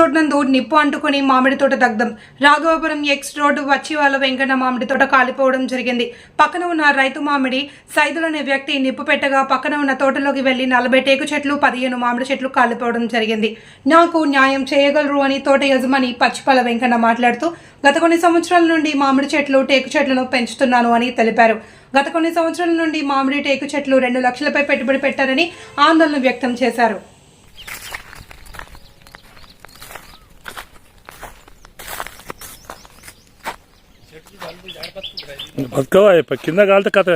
చోటు నందు నిప్పు అంటుకుని మామిడి తోట దగ్ధం. రాఘవాపురం ఎక్స్ రోడ్డు వచ్చివాల వెంకన్న మామిడి తోట కాలిపోవడం జరిగింది. పక్కన ఉన్న రైతు మామిడి సైదులు అనే వ్యక్తి నిప్పు పెట్టగా పక్కన ఉన్న తోటలోకి వెళ్లి 40 టేకు చెట్లు 15 మామిడి చెట్లు కాలిపోవడం జరిగింది. నాకు న్యాయం చేయగలరు అని తోట యజమాని పచ్చిపాల వెంకన్న మాట్లాడుతూ గత కొన్ని సంవత్సరాల నుండి మామిడి చెట్లు టేకు చెట్లను పెంచుతున్నాను అని తెలిపారు. గత కొన్ని సంవత్సరాల నుండి మామిడి టేకు చెట్లు 2 లక్షలపై పెట్టుబడి పెట్టారని ఆందోళన వ్యక్తం చేశారు. బతుకవా కింద కాలితే కథ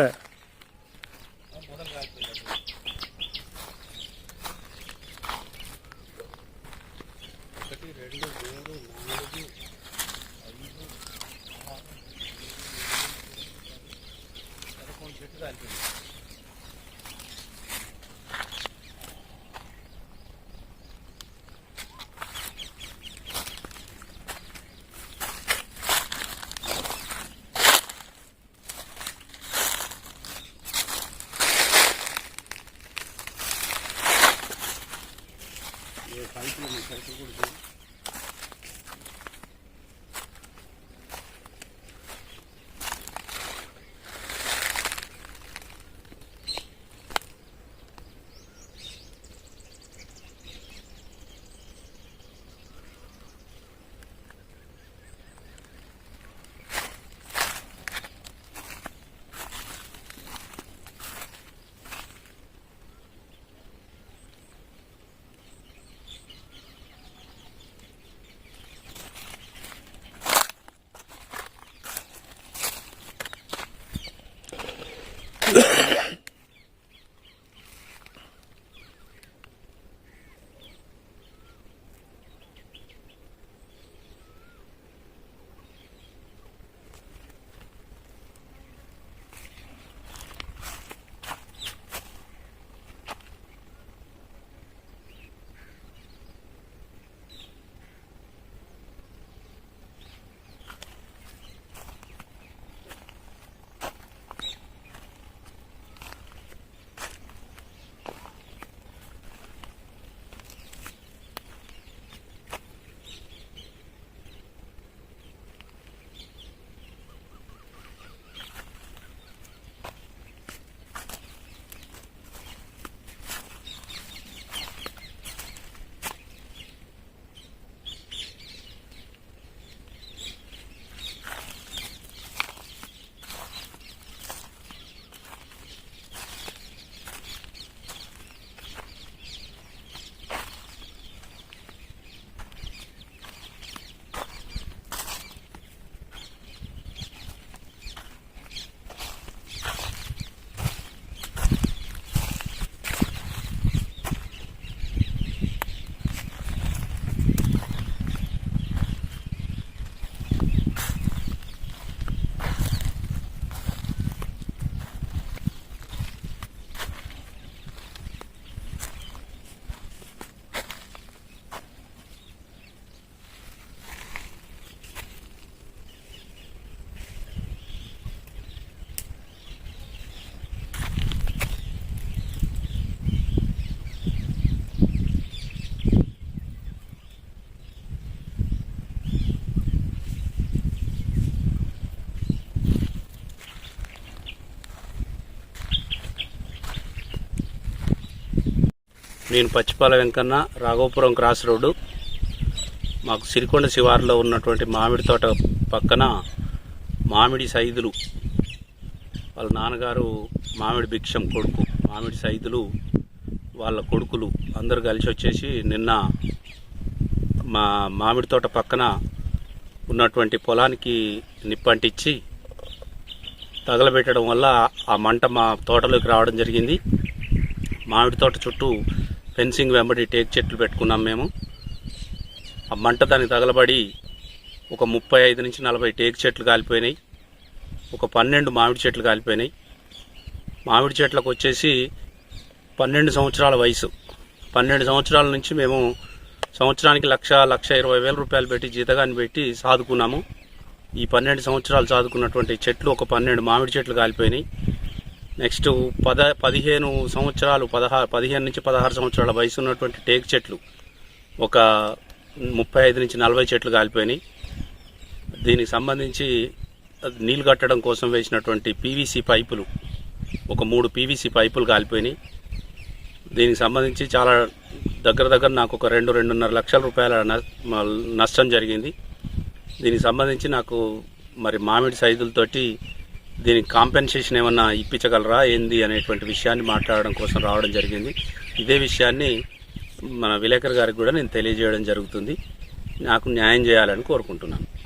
నేను పచ్చిపాల వెంకన్న, రాఘవపురం క్రాస్ రోడ్డు. మాకు సిరికొండ శివారులో ఉన్నటువంటి మామిడి తోట పక్కన మామిడి సైదులు వాళ్ళ నాన్నగారు మామిడి భిక్షం కొడుకు, మామిడి సైదులు వాళ్ళ కొడుకులు అందరూ కలిసి వచ్చేసి నిన్న మా మామిడి తోట పక్కన ఉన్నటువంటి పొలానికి నిప్పంటించి తగలబెట్టడం వల్ల ఆ మంట మా తోటలోకి రావడం జరిగింది. మామిడి తోట చుట్టూ ఫెన్సింగ్ వెంబడి టేక్ చెట్లు పెట్టుకున్నాం మేము. ఆ మంట దానికి తగలబడి ఒక 35 నుంచి 40 టేక్ చెట్లు కాలిపోయినాయి. ఒక 12 మామిడి చెట్లు కాలిపోయినాయి. మామిడి చెట్లకు వచ్చేసి 12 సంవత్సరాల వయసు. 12 సంవత్సరాల నుంచి మేము సంవత్సరానికి 1,20,000 రూపాయలు పెట్టి జీతగాన్ని పెట్టి సాదుకున్నాము. ఈ 12 సంవత్సరాలు సాదుకున్నటువంటి చెట్లు ఒక 12 మామిడి చెట్లు కాలిపోయినాయి. నెక్స్ట్ 15 సంవత్సరాలు 15 నుంచి 16 సంవత్సరాల వయసు ఉన్నటువంటి టేక్ చెట్లు ఒక 35 నుంచి 40 చెట్లు కాలిపోయినాయి. దీనికి సంబంధించి నీళ్లు కట్టడం కోసం వేసినటువంటి పీవీసీ పైపులు, ఒక 3 పీవీసీ పైపులు కాలిపోయినాయి. దీనికి సంబంధించి చాలా దగ్గర నాకు ఒక 2-2.5 లక్షల రూపాయల నష్టం జరిగింది. దీనికి సంబంధించి నాకు మరి మామిడి సైదులతోటి దీనికి కాంపెన్సేషన్ ఏమన్నా ఇప్పించగలరా ఏంది అనేటువంటి విషయాన్ని మాట్లాడడం కోసం రావడం జరిగింది. ఇదే విషయాన్ని మన విలేకరు గారికి కూడా నేను తెలియజేయడం జరుగుతుంది. నాకు న్యాయం చేయాలని కోరుకుంటున్నాను.